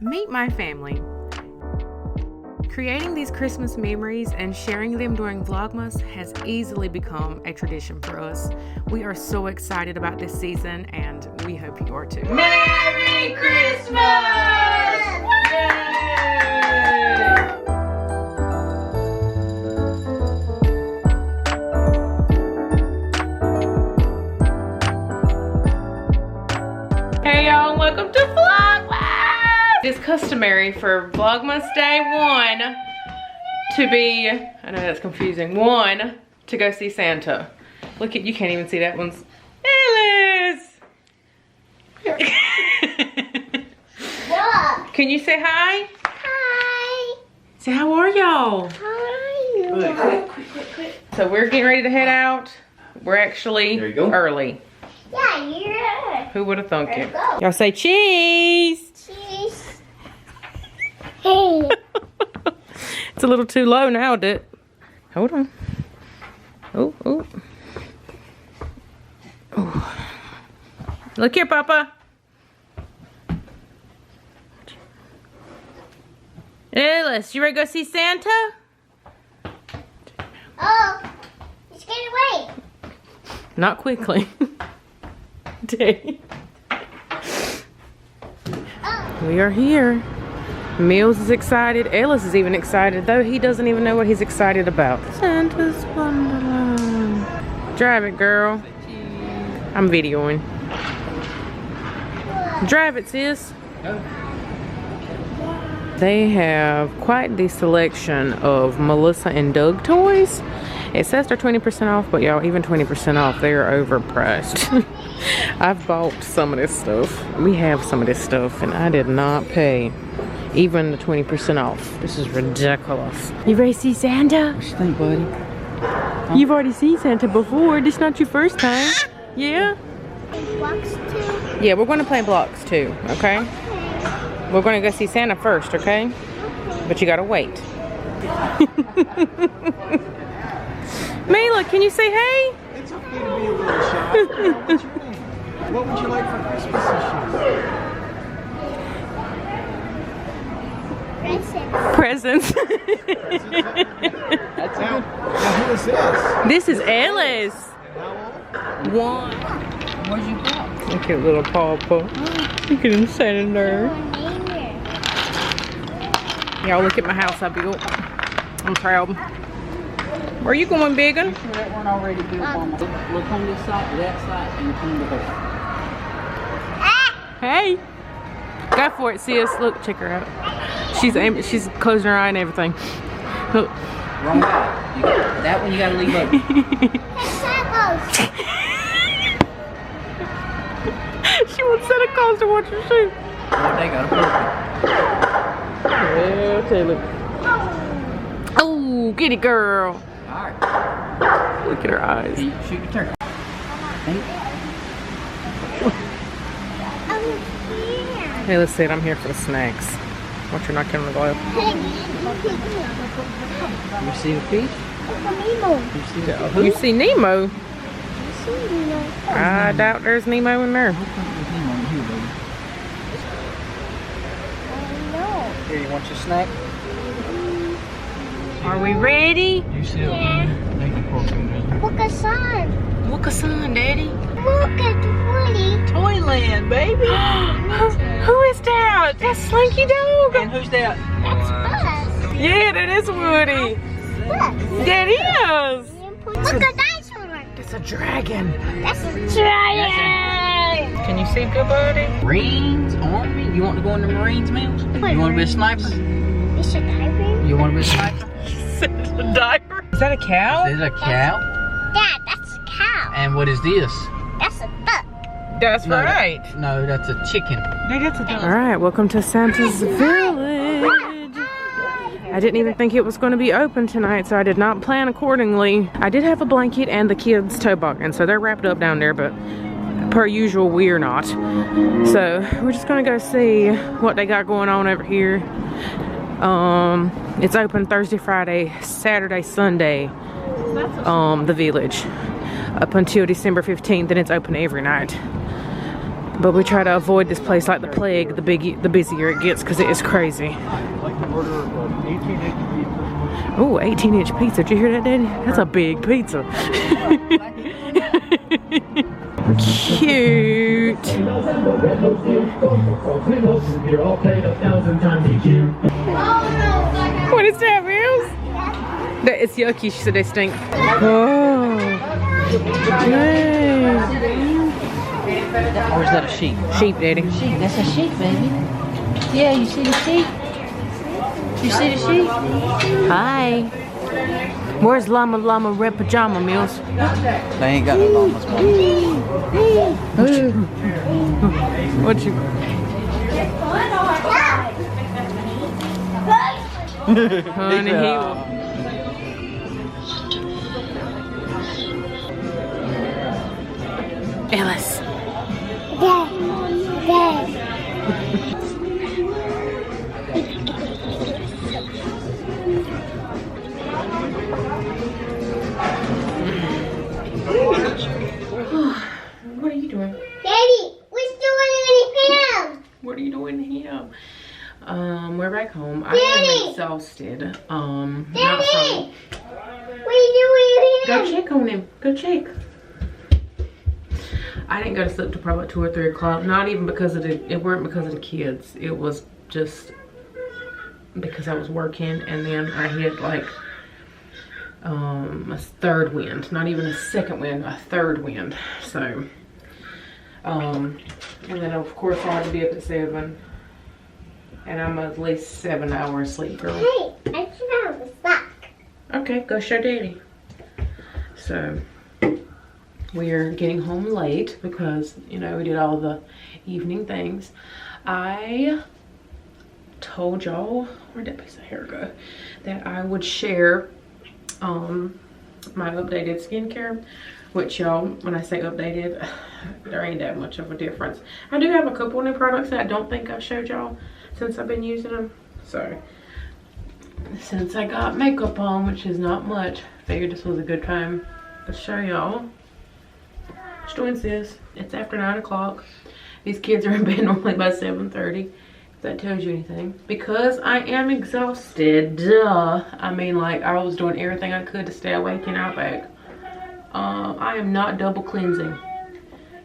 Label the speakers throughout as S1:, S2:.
S1: Meet my family. Creating these Christmas memories and sharing them during Vlogmas has easily become a tradition for us. We are so excited about this season and we hope you are too.
S2: Merry Christmas! Yay!
S1: Hey y'all, welcome to Vlogmas! It's customary for Vlogmas Day 1 to be, I know that's confusing, 1 to go see Santa. Look at, you can't even see that one's Alice!
S2: What?
S1: Can you say hi?
S2: Hi!
S1: Say, how are y'all?
S2: Hi!
S1: Quick. So we're getting ready to head out. We're actually
S3: There you go.
S1: early.
S2: Yeah, you're right.
S1: Who would have thunk it?
S2: Go.
S1: Y'all say cheese!
S2: Cheese. Hey.
S1: It's a little too low now, hold on. Oh. Look here, Papa. Alice, you ready to go see Santa?
S2: Oh, it's getting away.
S1: Not quickly. Day.
S2: Oh.
S1: We are here. Mills is excited. Ellis is even excited, though he doesn't even know what he's excited about. Santa's Wonderland. Drive it, girl. I'm videoing. Drive it, sis. They have quite the selection of Melissa and Doug toys. It says they're 20% off, but y'all, even 20% off, they are overpriced. I've bought some of this stuff. We have some of this stuff, and I did not pay even the 20% off. This is ridiculous. You ready to see Santa?
S3: What you think, buddy?
S1: You've already seen Santa before. This is not your first time. Yeah?
S2: Blocks too.
S1: Yeah, we're going to play blocks too, okay? We're going to go see Santa first, okay? But you got to wait. Mila, can you say hey?
S3: It's okay to be a little shy. What you think? What would you like for Christmas
S2: Presents.
S1: Presents.
S3: That's out. Now who is this?
S1: This is Alice.
S3: How old?
S1: 1.
S3: What'd you got?
S1: Look at little Papa. Look at him standing there. Y'all look at my house I built. I'm proud. Where you going, Biggin?
S4: That one already built on my. Look on this side, that side, and look on the back.
S1: Hey. Go for it, sis. Look, check her out. She's closing her eye and everything. Look.
S4: Wrong side. That one you gotta leave open.
S1: She wants Santa Claus to watch her shoot.
S4: Oh, they got a
S1: Yeah, Taylor. Oh, get it, girl.
S4: Alright.
S1: Look at her eyes.
S4: Shoot your turkey.
S1: Hey, let's see it. I'm here for the snacks. Watch her not on the glove.
S4: You see the fish? You see the
S1: You see Nemo? I doubt there's Nemo in there.
S4: Here, you want your snack?
S1: Are we ready?
S4: You see it? Thank you,
S2: Look at sun.
S1: Look at sun, Daddy.
S2: Look at Woody.
S4: Toyland, baby!
S1: Who is that? That's Slinky Dog.
S4: And who's that?
S2: That's Buzz.
S1: Yeah, that is Woody.
S2: Buzz.
S1: That is.
S2: Look at dinosaur.
S1: It's a dragon.
S2: That's a dragon.
S1: Can you see good, buddy?
S4: Marines, Army. You want to go in the Marines, Mills? You want to be a sniper?
S2: It's a diver.
S4: You want to be a sniper?
S1: A diaper. Is that a cow?
S4: Is it a cow?
S2: Dad, that's a cow.
S4: And what is this?
S2: That's a duck.
S1: That's
S4: No,
S1: right.
S4: No, that's a chicken.
S1: All right, welcome to Santa's Village. I didn't even think it was going to be open tonight, so I did not plan accordingly. I did have a blanket and the kids' toboggan, so they're wrapped up down there, but per usual, we're not. So we're just going to go see what they got going on over here. It's open Thursday, Friday, Saturday, Sunday, the Village, up until December 15th, and it's open every night. But we try to avoid this place like the plague, the busier it gets, because it is crazy.
S3: I'd like to order an 18-inch pizza.
S1: Oh, 18-inch pizza. Did you hear that, Daddy? That's a big pizza. Cute. What is that, Mills? That it's yucky. She said they stink. Oh. Nice.
S4: Or is that a sheep?
S1: Sheep, Daddy.
S4: Sheep. That's a sheep, baby. Yeah, you see the sheep? You see the sheep?
S1: Hi. Where's Llama Red Pajama, Mills?
S4: They ain't got no llamas.
S1: What you? Honey, he will. Ellis. What are you doing?
S2: Daddy, we're still in him.
S1: What are you doing here? We're back home. I
S2: Daddy!
S1: am exhausted. Not
S2: Daddy!
S1: from.
S2: What are you doing
S1: Go
S2: in him?
S1: check on him. Go check. I didn't go to sleep till probably 2 or 3 o'clock. Not even because of it weren't because of the kids. It was just because I was working, and then I hit like a third wind. Not even a second wind, a third wind. So, and then of course I had to be up at 7. And I'm at least 7 hours sleep, girl.
S2: Hey, I just found the sock.
S1: Okay, go show Daddy. So, we're getting home late because, you know, we did all the evening things. I told y'all, where'd that piece of hair go? That I would share my updated skincare. Which y'all, when I say updated, there ain't that much of a difference. I do have a couple new products that I don't think I've showed y'all since I've been using them. So, since I got makeup on, which is not much, figured this was a good time to show y'all. What you doing, sis? It's after 9 o'clock. These kids are in bed normally by 7:30. If that tells you anything. Because I am exhausted. Duh. I mean, like, I was doing everything I could to stay awake in Outback. I am not double cleansing.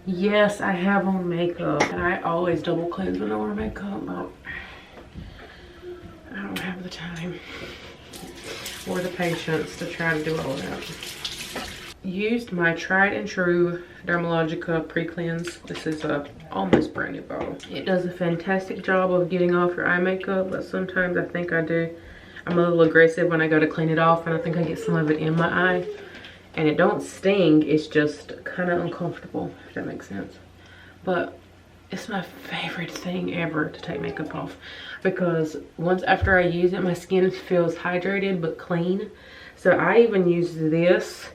S1: Yes, I have on makeup. And I always double cleanse when I wear makeup, but I don't have the time or the patience to try to do all that. Used my tried and true Dermalogica pre-cleanse. This is a almost brand new bottle. It does a fantastic job of getting off your eye makeup, but sometimes I think I'm a little aggressive when I go to clean it off, and I think I get some of it in my eye. And it don't sting, it's just kind of uncomfortable, if that makes sense. But it's my favorite thing ever to take makeup off, because once after I use it, my skin feels hydrated but clean. So I even use this,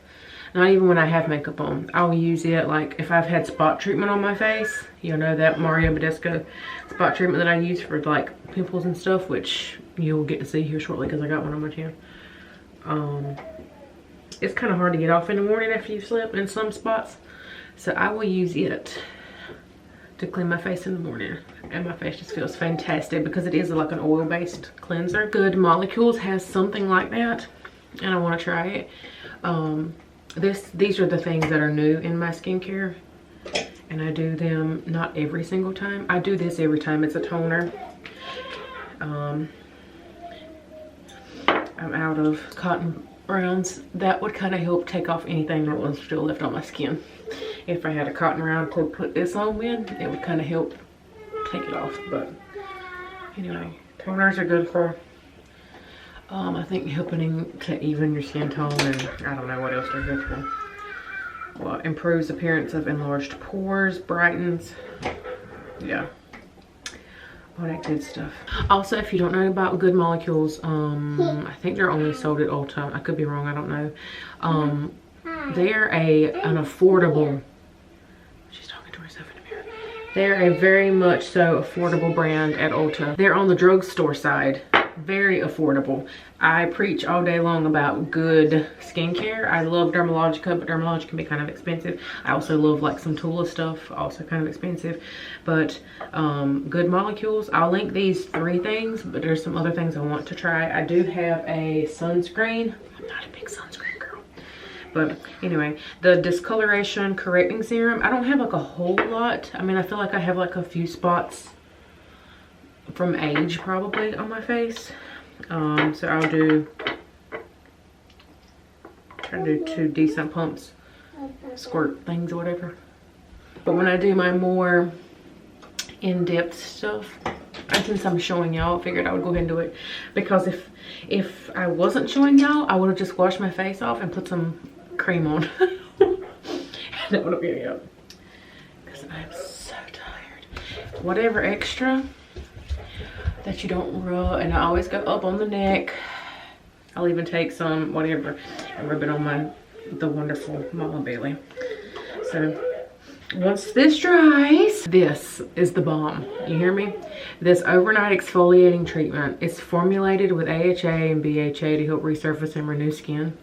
S1: not even when I have makeup on. I'll use it like if I've had spot treatment on my face. You know, that Mario Badescu spot treatment that I use for like pimples and stuff, which you'll get to see here shortly because I got one on my chin. It's kind of hard to get off in the morning after you've slept in some spots. So I will use it to clean my face in the morning. And my face just feels fantastic because it is like an oil-based cleanser. Good Molecules has something like that, and I want to try it. These are the things that are new in my skincare. And I do them not every single time. I do this every time. It's a toner. I'm out of cotton rounds. That would kind of help take off anything that was still left on my skin. If I had a cotton round to put this on with, it would kind of help take it off. But anyway, toners are good for I think helping to even your skin tone, and I don't know what else they're good for. Well, improves appearance of enlarged pores, brightens, yeah, all that good stuff. Also, if you don't know about Good Molecules, I think they're only sold at Ulta. I could be wrong, I don't know. They're an affordable, she's talking to herself in the mirror. They're a very much so affordable brand at Ulta. They're on the drugstore side, very affordable. I preach all day long about good skincare. I love Dermalogica, but Dermalogica can be kind of expensive. I also love like some Tula stuff, also kind of expensive. But good molecules. I'll link these 3 things, but there's some other things I want to try. I do have a sunscreen. I'm not a big sunscreen girl. But anyway, the discoloration correcting serum. I don't have like a whole lot. I mean, I feel like I have like a few spots from age probably on my face. So I'll try to do 2 decent pumps, squirt things or whatever. But when I do my more in-depth stuff, and since I'm showing y'all, I figured I would go ahead and do it, because if I wasn't showing y'all, I would have just washed my face off and put some cream on. That would have been it, because I'm so tired. Whatever extra that you don't rub, and I always go up on the neck. I'll even take some whatever and rub it on the wonderful Mama Bailey. So once this dries, this is the bomb. You hear me? This overnight exfoliating treatment. It's formulated with AHA and BHA to help resurface and renew skin.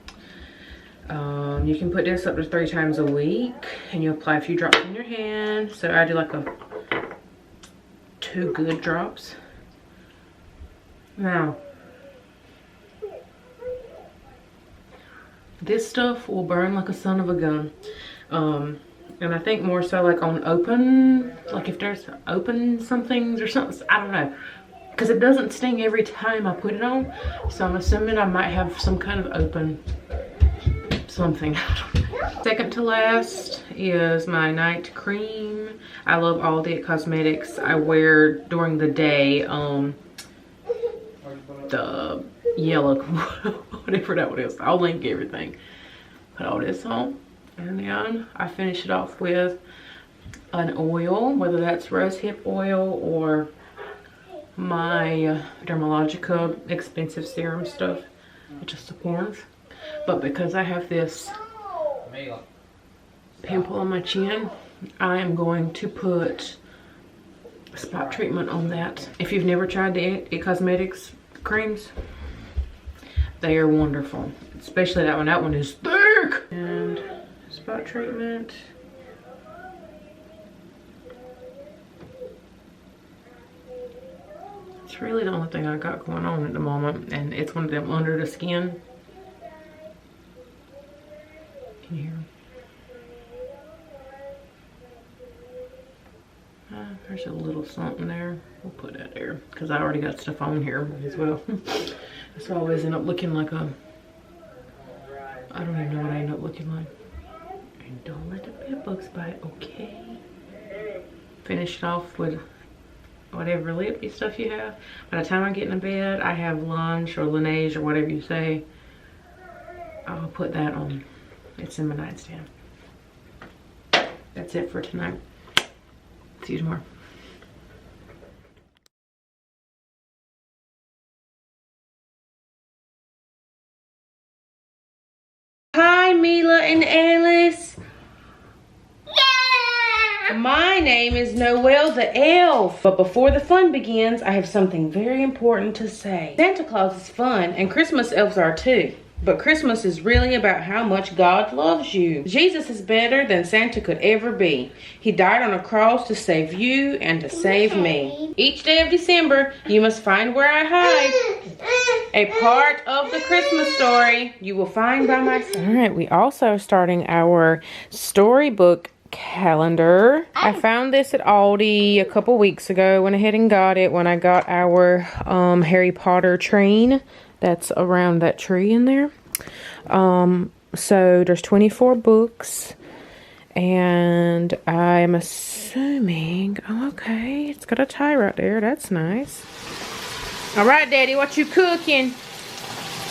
S1: You can put this up to 3 times a week, and you apply a few drops in your hand. So I do like 2 good drops. Now, this stuff will burn like a son of a gun. And I think more so like on open, like if there's open somethings or something, I don't know. Because it doesn't sting every time I put it on. So I'm assuming I might have some kind of open something. Second to last is my night cream. I love all the cosmetics I wear during the day. The yellow, whatever that one is. I'll link everything. Put all this on, and then I finish it off with an oil, whether that's rosehip oil or my Dermalogica expensive serum stuff. It just depends. But because I have this pimple on my chin, I am going to put spot treatment on that. If you've never tried the It Cosmetics creams, they are wonderful, especially that one. That one is thick. And spot treatment. It's really the only thing I got going on at the moment, and it's one of them under the skin. Can you hear me? There's a little something there. We'll put that there because I already got stuff on here as well. So I always end up looking like a, I don't even know what I end up looking like. And don't let the bed bugs bite, okay? Finish it off with whatever lippy stuff you have. By the time I get in bed, I have lunch or Laneige or whatever you say. I'll put that on. It's in my nightstand. That's it for tonight. See you tomorrow. Hi, Mila and Alice.
S2: Yeah!
S1: My name is Noel the Elf. But before the fun begins, I have something very important to say. Santa Claus is fun, and Christmas elves are too. But Christmas is really about how much God loves you. Jesus is better than Santa could ever be. He died on a cross to save you and to save me. Each day of December, you must find where I hide. A part of the Christmas story you will find by my side. All right, we also are starting our storybook calendar. I found this at Aldi a couple weeks ago. Went ahead and got it when I got our Harry Potter train. That's around that tree in there. So there's 24 books, and I'm assuming, oh, okay, it's got a tie right there. That's nice. All right, Daddy, what you cooking?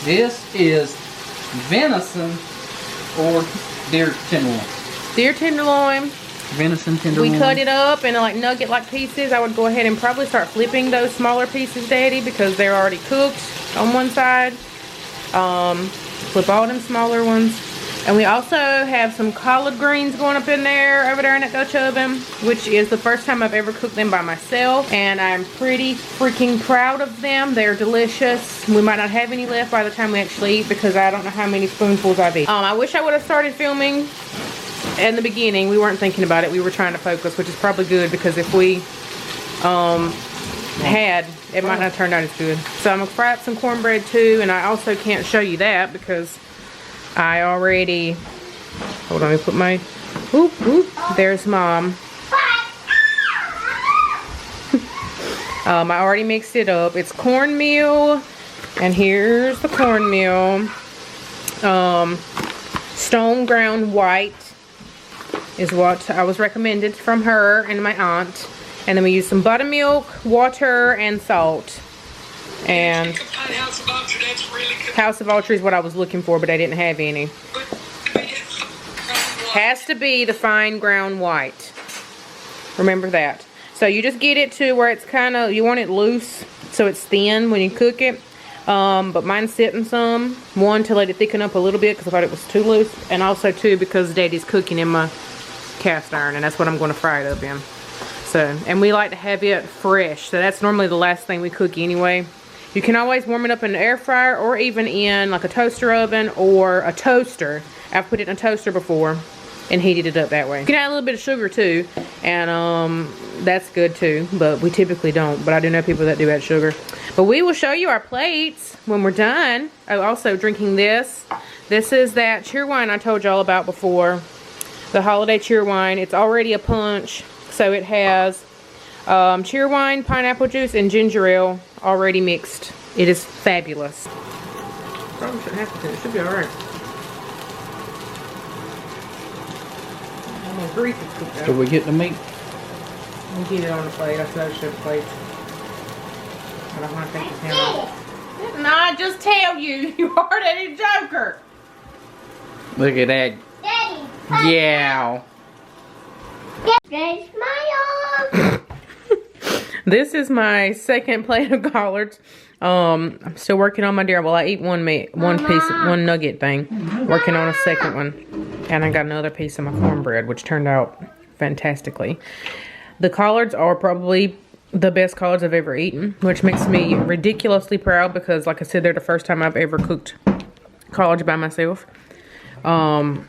S3: This is venison or deer tenderloin.
S1: Deer tenderloin.
S3: Venison tenderloin.
S1: We cut it up in like nugget-like pieces. I would go ahead and probably start flipping those smaller pieces, Daddy, because they're already cooked on one side. Flip all them smaller ones And we also have some collard greens going up in there, over there in that Dutch oven, which is the first time I've ever cooked them by myself. And I'm pretty freaking proud of them. They're delicious. We might not have any left by the time we actually eat because I don't know how many spoonfuls I've eaten. I wish I would have started filming in the beginning. We weren't thinking about it. We were trying to focus, which is probably good because if we had, it might not have turned out as good. So I'm gonna fry up some cornbread too, and I also can't show you that because I already, hold on, let me put my, there's Mom. I already mixed it up. It's cornmeal, and here's the cornmeal. Stone ground white is what I was recommended from her and my aunt. And then we use some buttermilk, water, and salt. And House of Ultra is what I was looking for, but I didn't have any. Has to be the fine ground white. Remember that. So you just get it to where it's kind of, you want it loose so it's thin when you cook it. But mine's sitting some. One, to let it thicken up a little bit because I thought it was too loose. And also two, because Daddy's cooking in my cast iron, and that's what I'm going to fry it up in. So, and we like to have it fresh. So that's normally the last thing we cook anyway. You can always warm it up in the air fryer or even in like a toaster oven or a toaster. I've put it in a toaster before and heated it up that way. You can add a little bit of sugar too, and that's good too, but we typically don't. But I do know people that do add sugar. But we will show you our plates when we're done. Oh, also drinking this. This is that cheerwine I told y'all about before. The holiday cheerwine. It's already a punch, so it has cheerwine, pineapple juice, and ginger ale already mixed. It is fabulous. Probably shouldn't have to. It should be alright. Grease is cooked out.
S3: Did we get the meat?
S1: We'll get it on the plate. I said I should have plates. I don't want to take the camera. Didn't I just tell you? You hard-headed joker.
S3: Look at that.
S2: Daddy.
S3: Yeah.
S2: Daddy, smile.
S1: This is my second plate of collards. I'm still working on my deer. Well, I eat one nugget thing. Working on a second one. And I got another piece of my cornbread, which turned out fantastically. The collards are probably the best collards I've ever eaten, which makes me ridiculously proud because, like I said, they're the first time I've ever cooked collards by myself. And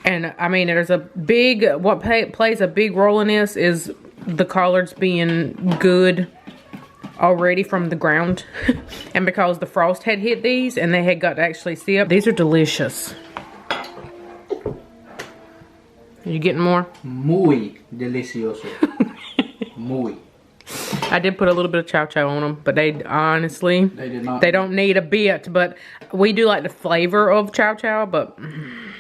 S1: I mean, there's a big, what plays a big role in this is the collards being good already from the ground. And because the frost had hit these and they had got to actually sip, these are delicious. Are you getting more?
S3: Muy delicioso. Muy.
S1: I did put a little bit of chow chow on them, but they honestly, they don't need a bit. But we do like the flavor of chow chow, but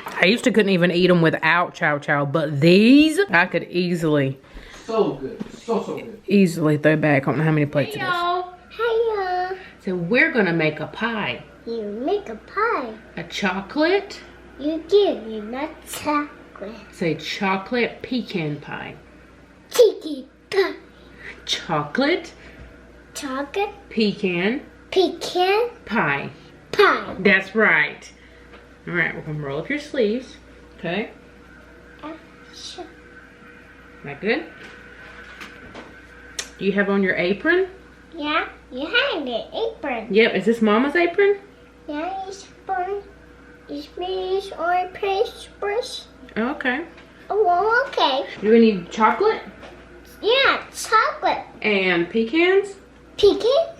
S1: I used to couldn't even eat them without chow chow. But these, I could easily,
S3: so good, so good.
S1: Easily throw back. I don't know how many plates it is.
S2: Hiya.
S1: So we're gonna make a pie.
S2: You make a pie.
S1: A chocolate.
S2: You give me not chocolate.
S1: Say chocolate pecan pie.
S2: Tiki pie.
S1: Chocolate
S2: Chocolate
S1: pecan
S2: pecan
S1: pie.
S2: pie.
S1: That's right. All right, we're gonna roll up your sleeves. Okay.
S2: Sure.
S1: That good? Do you have on your apron?
S2: Yeah, you have the apron.
S1: Yep. Is this Mama's apron?
S2: Yeah, it's fun. It's me or paintbrush.
S1: Okay.
S2: Oh, well, okay.
S1: Do we need chocolate?
S2: Yeah, chocolate.
S1: And pecans?
S2: Pecans.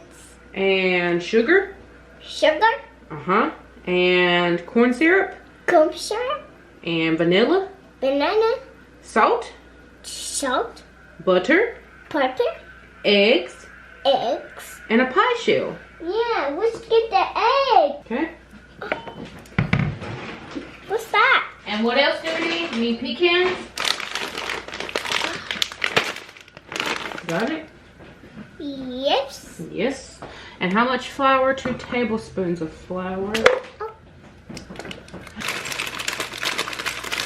S1: And sugar?
S2: Sugar.
S1: Uh-huh. And corn syrup?
S2: Corn syrup.
S1: And vanilla?
S2: Banana.
S1: Salt?
S2: Salt.
S1: Butter?
S2: Butter.
S1: Eggs?
S2: Eggs.
S1: And a pie shell.
S2: Yeah, let's get the egg.
S1: Okay.
S2: What's that?
S1: And what else do we need? We need pecans. Got it?
S2: Yes.
S1: Yes. And how much flour? 2 tablespoons of flour.
S2: Oh.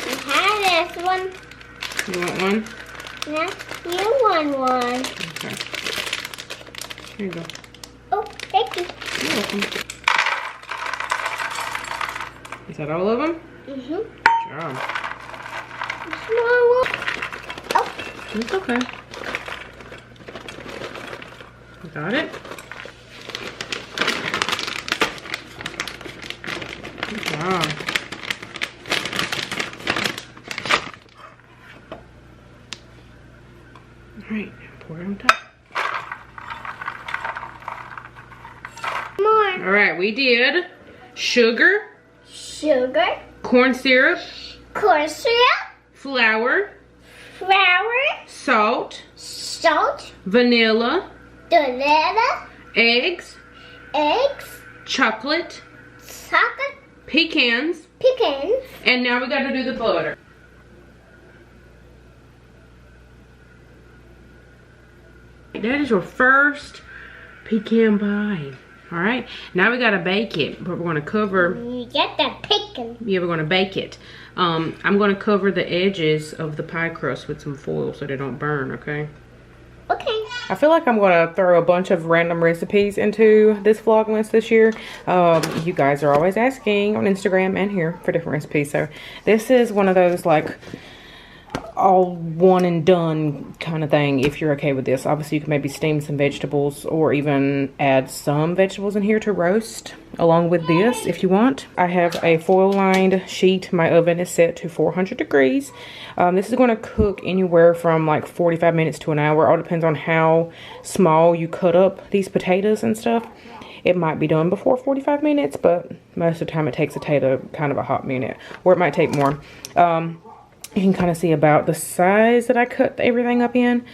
S2: You have this one.
S1: You want one?
S2: Yeah, you want one.
S1: Okay. Here you go.
S2: Oh, thank you.
S1: You're welcome. Is that all of them?
S2: Mm-hmm.
S1: Job.
S2: Small one. Oh,
S1: It's okay. Got it? Good job. Alright, pour it on top.
S2: more.
S1: Alright, we did sugar,
S2: Sugar,
S1: corn syrup,
S2: corn syrup,
S1: flour,
S2: flour,
S1: salt,
S2: salt,
S1: vanilla,
S2: vanilla,
S1: eggs,
S2: eggs,
S1: chocolate,
S2: chocolate,
S1: pecans,
S2: pecans.
S1: and now we got to do the butter. That is your first pecan pie. Alright, now we gotta bake it, but we're gonna cover,
S2: You get the pecan.
S1: yeah, we're gonna bake it. I'm gonna cover the edges of the pie crust with some foil so they don't burn, okay?
S2: Okay.
S1: I feel like I'm gonna throw a bunch of random recipes into this Vlogmas this year. You guys are always asking on Instagram and here for different recipes, so this is one of those like all one and done kind of thing if you're okay with this. Obviously you can maybe steam some vegetables or even add some vegetables in here to roast along with this if you want. I have a foil lined sheet. My oven is set to 400 degrees. This is going to cook anywhere from like 45 minutes to an hour. All depends on how small you cut up these potatoes and stuff. It might be done before 45 minutes, but most of the time it takes a potato kind of a hot minute, or it might take more. You can kind of see about the size that I cut everything up in.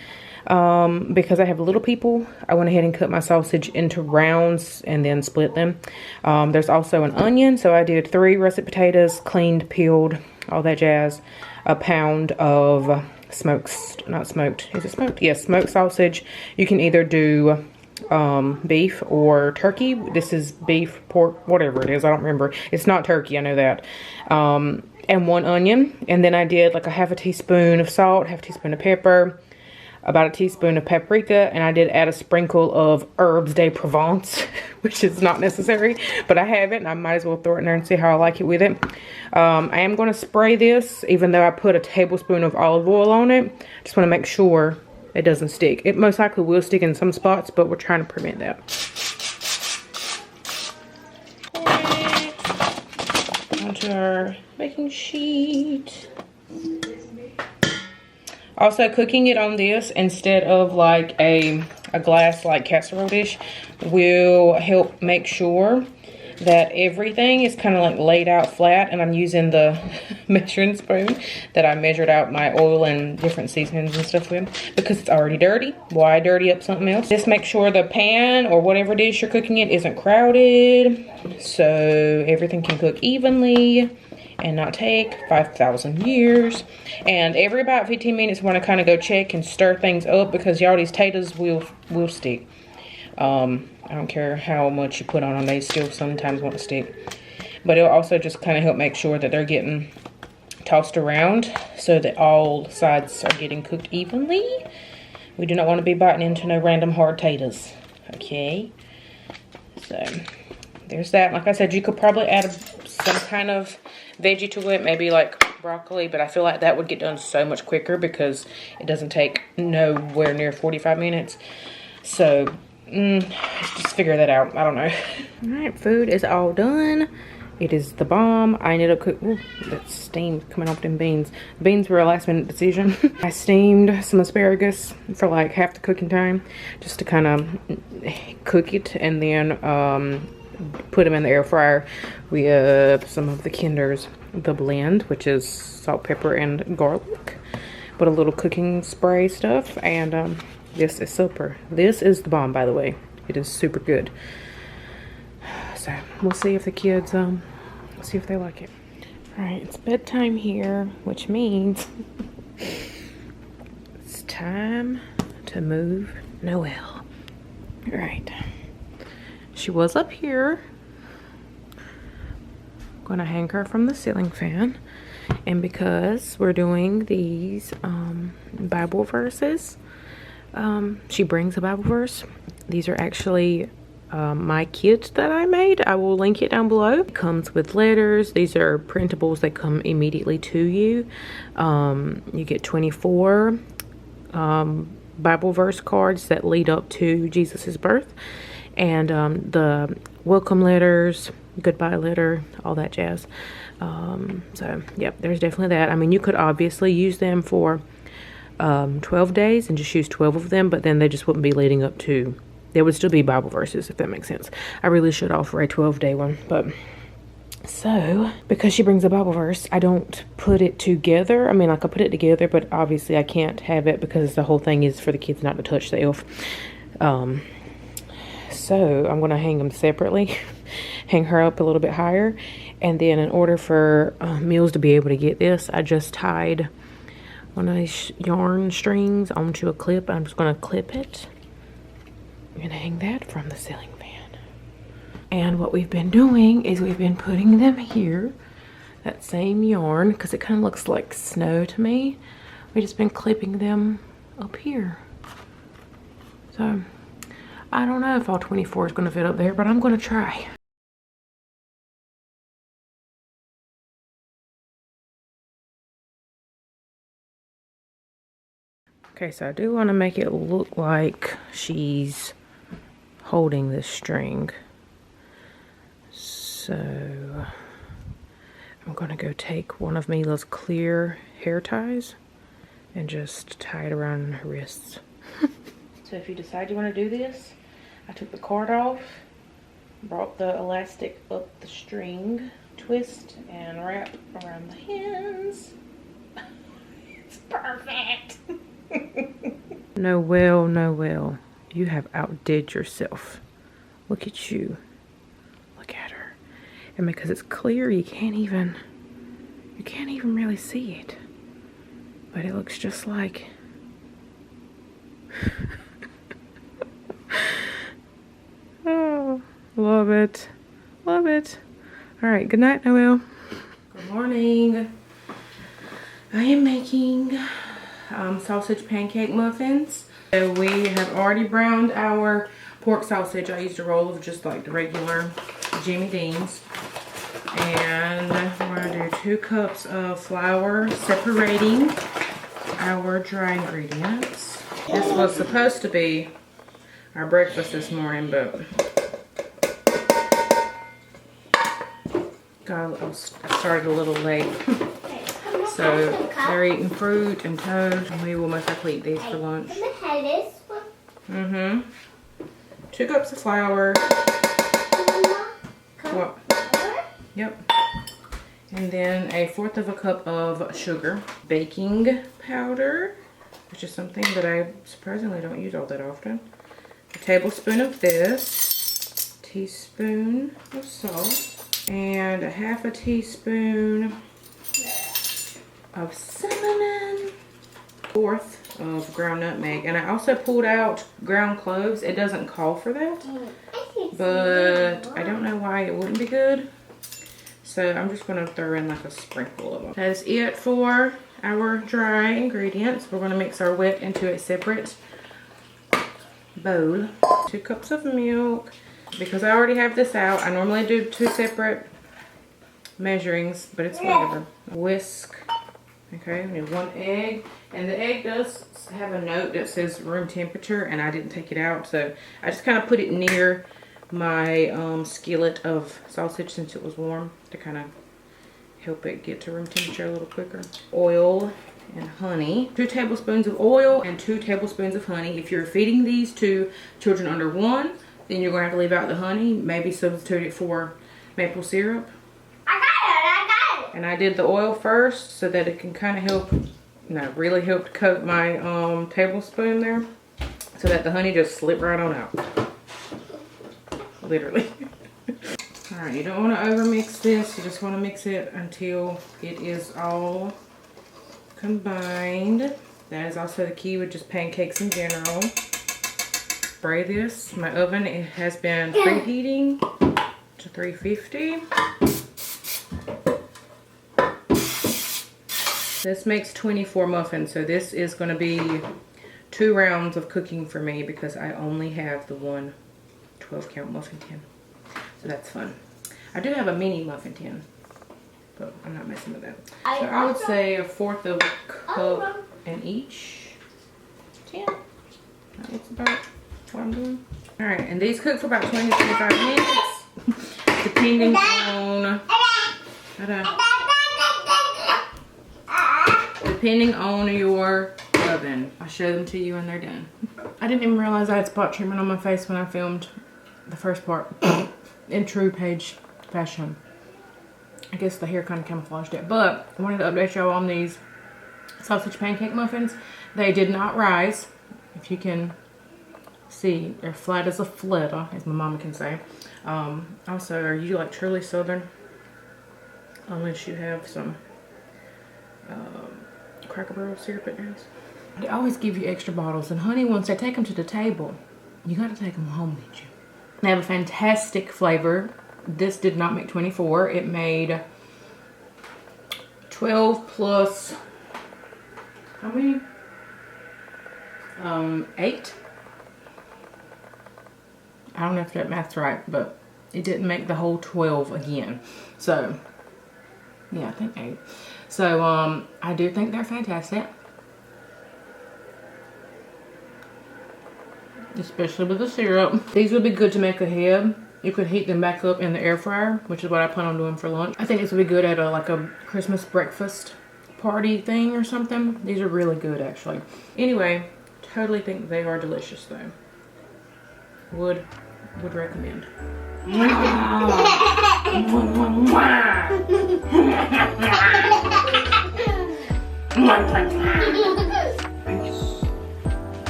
S1: Because I have little people, I went ahead and cut my sausage into rounds and then split them. There's also an onion, so I did 3 russet potatoes, cleaned, peeled, all that jazz. A pound of smoked, not smoked, is it smoked? Yes, smoked sausage. You can either do beef or turkey. This is beef, pork, whatever it is, I don't remember. It's not turkey, I know that. And 1 onion, and then I did like a half a teaspoon of salt, half a teaspoon of pepper, about a teaspoon of paprika, and I did add a sprinkle of herbes de Provence, which is not necessary, but I have it and I might as well throw it in there and see how I like it with it. I am going to spray this, even though I put a tablespoon of olive oil on it. Just want to make sure it doesn't stick. It most likely will stick in some spots, but we're trying to prevent that. Onto our baking sheet. Also, cooking it on this instead of like a glass like casserole dish will help make sure that everything is kind of like laid out flat, and I'm using the measuring spoon that I measured out my oil and different seasonings and stuff with, because it's already dirty. Why dirty up something else? Just make sure the pan or whatever dish you're cooking it isn't crowded, so everything can cook evenly and not take 5,000 years. And every about 15 minutes, we want to kind of go check and stir things up, because y'all, these potatoes will stick. I don't care how much you put on them, they still sometimes want to stick. But it'll also just kind of help make sure that they're getting tossed around so that all sides are getting cooked evenly. We do not want to be biting into no random hard potatoes. Okay, so there's that. Like I said, you could probably add some kind of veggie to it, maybe like broccoli, but I feel like that would get done so much quicker because it doesn't take nowhere near 45 minutes. So just figure that out. I don't know. All right, food is all done. It is the bomb. I ended up cooking. That steam coming off them beans. The beans were a last minute decision. I steamed some asparagus for like half the cooking time, just to kind of cook it, and then put them in the air fryer with some of the Kinder's The Blend, which is salt, pepper, and garlic, but a little cooking spray stuff. And this is super. This is the bomb, by the way. It is super good. So we'll see if the kids see if they like it. All right, it's bedtime here, which means it's time to move Noelle. All right, she was up here. Gonna hang her from the ceiling fan, and because we're doing these Bible verses, she brings a Bible verse. These are actually my kit that I made. I will link it down below. It comes with letters. These are printables that come immediately to you. You get 24 Bible verse cards that lead up to Jesus's birth, and the welcome letters, goodbye letter, all that jazz. So yep, there's definitely that. I mean, you could obviously use them for 12 days and just use 12 of them, but then they just wouldn't be leading up to, there would still be Bible verses, if that makes sense. I really should offer a 12-day one, but so because she brings a Bible verse, I don't put it together. I mean, I could put it together, but obviously I can't have it because the whole thing is for the kids not to touch the elf. So I'm going to hang them separately, hang her up a little bit higher. And then in order for Mills to be able to get this, I just tied one of these yarn strings onto a clip. I'm just going to clip it and hang that from the ceiling fan. And what we've been doing is we've been putting them here, that same yarn, because it kind of looks like snow to me. We've just been clipping them up here. So I don't know if all 24 is going to fit up there, but I'm going to try. Okay, so I do want to make it look like she's holding this string. So I'm going to go take one of Mila's clear hair ties and just tie it around her wrists. So if you decide you want to do this, I took the cord off, brought the elastic up the string, twist and wrap around the hands. It's perfect. Noel, Noel, you have outdid yourself. Look at you. Look at her. And because it's clear, you can't even really see it. But it looks just like oh, love it. Love it. All right, good night, Noel. Good morning. I am making sausage pancake muffins. So we have already browned our pork sausage. I used a roll of just like the regular Jimmy Dean's. And we're gonna do 2 cups of flour, separating our dry ingredients. This was supposed to be our breakfast this morning, but I started a little late. So they're eating fruit and toast, and we will most likely eat these for lunch. 2 cups of flour. What? Yep. And then 1/4 cup of sugar. Baking powder, which is something that I surprisingly don't use all that often. A tablespoon of this. Teaspoon of salt. And 1/2 teaspoon of cinnamon, 1/4 of ground nutmeg, and I also pulled out ground cloves. It doesn't call for that, but I don't know why it wouldn't be good, so I'm just going to throw in like a sprinkle of them. That's it for our dry ingredients. We're going to mix our wet into a separate bowl. 2 cups of milk. Because I already have this out, I normally do 2 separate measurings, but it's whatever. Whisk. Okay, we need 1 egg, and the egg does have a note that says room temperature, and I didn't take it out, so I just kind of put it near my skillet of sausage since it was warm to kind of help it get to room temperature a little quicker. Oil and honey. 2 tablespoons of oil and 2 tablespoons of honey. If you're feeding these to children under 1, then you're going to have to leave out the honey. Maybe substitute it for maple syrup. And I did the oil first so that it can kind of help, really help to coat my tablespoon there, so that the honey just slip right on out. Literally. Alright, you don't want to overmix this. You just want to mix it until it is all combined. That is also the key with just pancakes in general. Spray this. My oven, it has been preheating to 350. This makes 24 muffins, so this is going to be 2 rounds of cooking for me because I only have the one 12 count muffin tin. So that's fun. I do have a mini muffin tin, but I'm not messing with that. So I would say a fourth of a cup in each tin. That looks about what I'm doing. All right, and these cook for about 20 to 25 minutes, depending on your oven. I'll show them to you when they're done. I didn't even realize I had spot treatment on my face when I filmed the first part in true Paige fashion. I guess the hair kind of camouflaged it, but I wanted to update y'all on these sausage pancake muffins. They did not rise. If you can see, they're flat as a flitter, as my mama can say. Also, are you like truly southern? Unless you have some Cracker Barrel syrup at yours. They always give you extra bottles, and honey, once they take them to the table, you got to take them home with you. They have a fantastic flavor. This did not make 24. It made 12 plus, how many? 8. I don't know if that math's right, but it didn't make the whole 12 again. So, yeah, I think 8. So, I do think they're fantastic. Especially with the syrup. These would be good to make ahead. You could heat them back up in the air fryer, which is what I plan on doing for lunch. I think this would be good at like a Christmas breakfast party thing or something. These are really good, actually. Anyway, totally think they are delicious, though. Would recommend.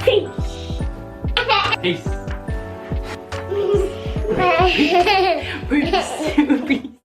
S1: Peace. Peace. We're Snoopy.